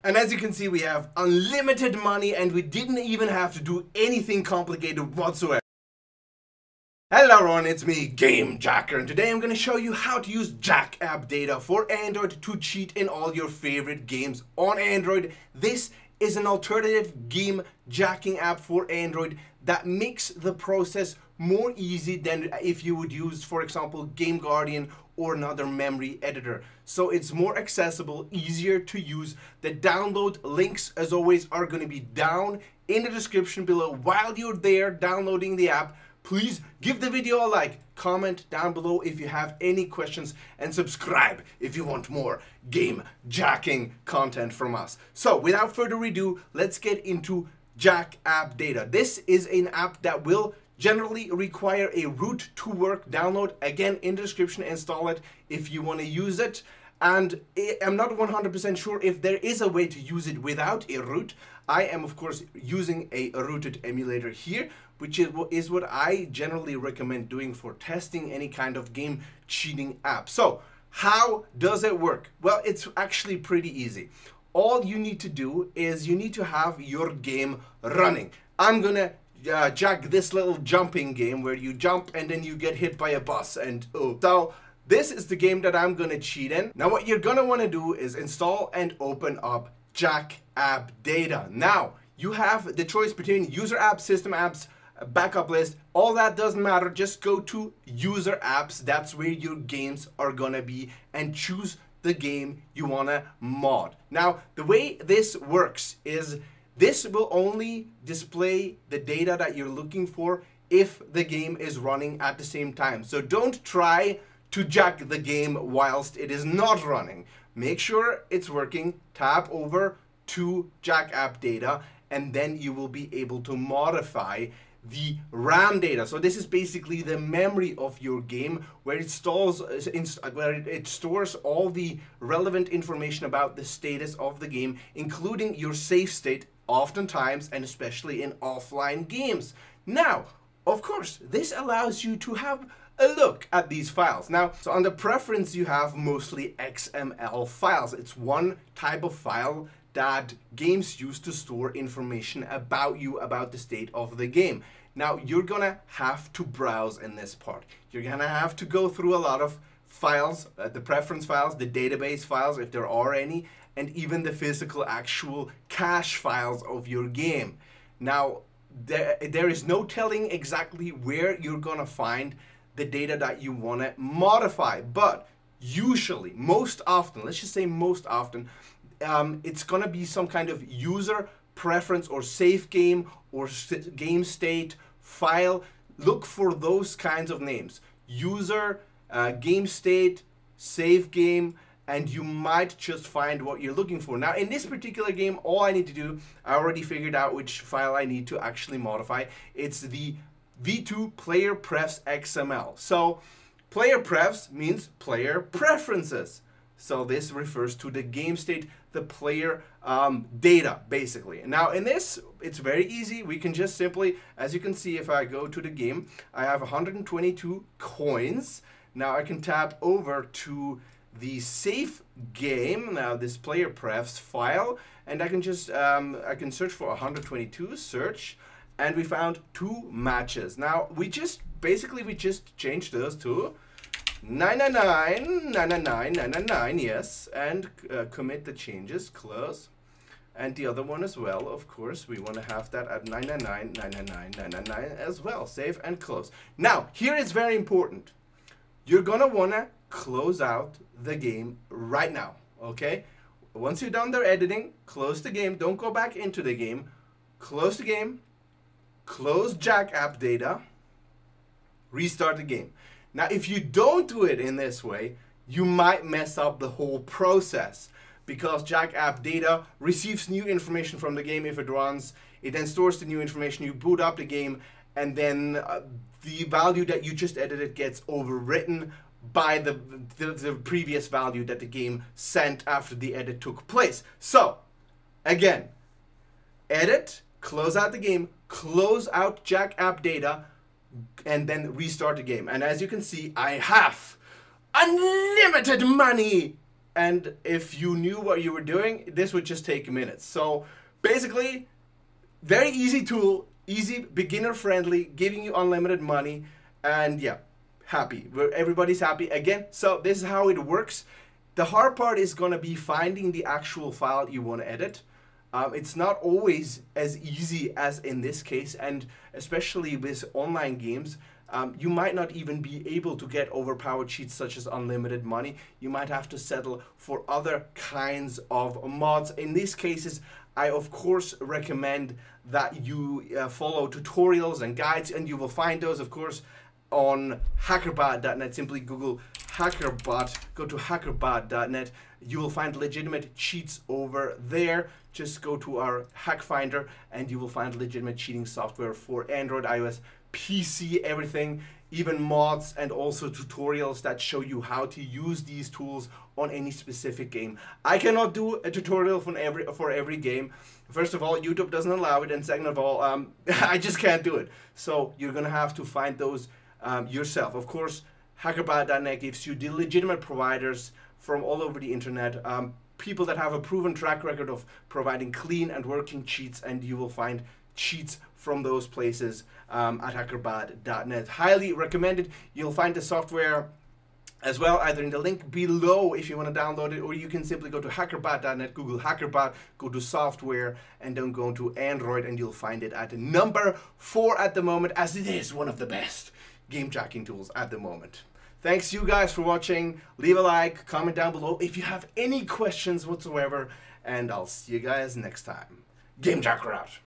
And as you can see, we have unlimited money and we didn't even have to do anything complicated whatsoever. Hello everyone, it's me, Game Jacker, and today I'm going to show you how to use Jack App Data for Android to cheat in all your favorite games on Android. This is an alternative game jacking app for Android that makes the process more easy than if you would use, for example, Game Guardian or another memory editor. So it's more accessible, easier to use. The download links, as always, are going to be down in the description below. While you're there downloading the app, please give the video a like, comment down below if you have any questions, and subscribe if you want more game jacking content from us. So without further ado, let's get into Jack App Data. This is an app that will generally require a root to work download. Again, in the description, install it if you want to use it. And I'm not 100% sure if there is a way to use it without a root. I am, of course, using a rooted emulator here, which is what I generally recommend doing for testing any kind of game cheating app. So how does it work? Well, it's actually pretty easy. All you need to do is you need to have your game running. I'm gonna jack this little jumping game where you jump and then you get hit by a bus and oh. So this is the game that I'm gonna cheat in. Now what you're gonna wanna do is install and open up Jack App Data. Now you have the choice between user apps, system apps, backup list. All that doesn't matter. Just go to user apps. That's where your games are gonna be, and choose the game you wanna mod. Now the way this works is this will only display the data that you're looking for if the game is running at the same time. So don't try to jack the game whilst it is not running. Make sure it's working, tap over to Jack App Data, and then you will be able to modify the RAM data. So this is basically the memory of your game where it stores all the relevant information about the status of the game, including your save state, oftentimes and especially in offline games. Now, of course, this allows you to have a look at these files. Now, so under preference, you have mostly XML files. It's one type of file that games use to store information about you, about the state of the game. Now, you're gonna have to browse in this part. You're gonna have to go through a lot of files, the preference files, the database files, if there are any, and even the physical actual cache files of your game. Now, there is no telling exactly where you're gonna find the data that you wanna modify, but usually, most often, let's just say most often, it's gonna be some kind of user preference or save game or game state file. Look for those kinds of names: user, game state, save game, and you might just find what you're looking for. Now, in this particular game, all I need to do, I already figured out which file I need to actually modify. It's the v2 player prefs XML. So player prefs means player preferences. So this refers to the game state, the player data, basically. Now in this, it's very easy. We can just simply, as you can see, if I go to the game, I have 122 coins. Now I can tap over to the save game, now this player prefs file, and I can just, I can search for 122, search, and we found 2 matches. Now we just changed those to 999, 999, 999, yes, and commit the changes, close. And the other one as well, of course, we want to have that at 999, 999, 999 as well. Save and close. Now, here is very important. You're gonna wanna close out the game right now, okay? Once you're done their editing, close the game, don't go back into the game, close the game, close Jack App Data, restart the game. Now, if you don't do it in this way, you might mess up the whole process, because Jack App Data receives new information from the game if it runs. It then stores the new information, you boot up the game, and then the value that you just edited gets overwritten by the previous value that the game sent after the edit took place. So, again, edit, close out the game, close out Jack App Data, and then restart the game. And as you can see, I have unlimited money and if you knew what you were doing, this would just take minutes. So basically, very easy tool, easy, beginner friendly, giving you unlimited money, and yeah, happy. Everybody's happy again. So this is how it works. The hard part is gonna be finding the actual file you want to edit. It's not always as easy as in this case, and especially with online games, you might not even be able to get overpowered cheats such as unlimited money. You might have to settle for other kinds of mods. In these cases, I of course recommend that you follow tutorials and guides, and you will find those of course on hackerbot.net. Simply Google hackerbot, go to hackerbot.net. You will find legitimate cheats over there. Just go to our hack finder and you will find legitimate cheating software for Android, iOS, PC, everything, even mods and also tutorials that show you how to use these tools on any specific game. I cannot do a tutorial for every game. First of all, YouTube doesn't allow it, and second of all, I just can't do it. So you're gonna have to find those yourself. Of course, hackerbot.net gives you the legitimate providers from all over the internet, people that have a proven track record of providing clean and working cheats, and you will find cheats from those places at hackerbot.net. Highly recommended. You'll find the software as well either in the link below if you want to download it, or you can simply go to hackerbot.net, Google hackerbot, go to software, and then go to Android, and you'll find it at number 4 at the moment, as it is one of the best game tracking tools at the moment. Thanks you guys for watching. Leave a like, comment down below if you have any questions whatsoever, and I'll see you guys next time. Game Tracker out.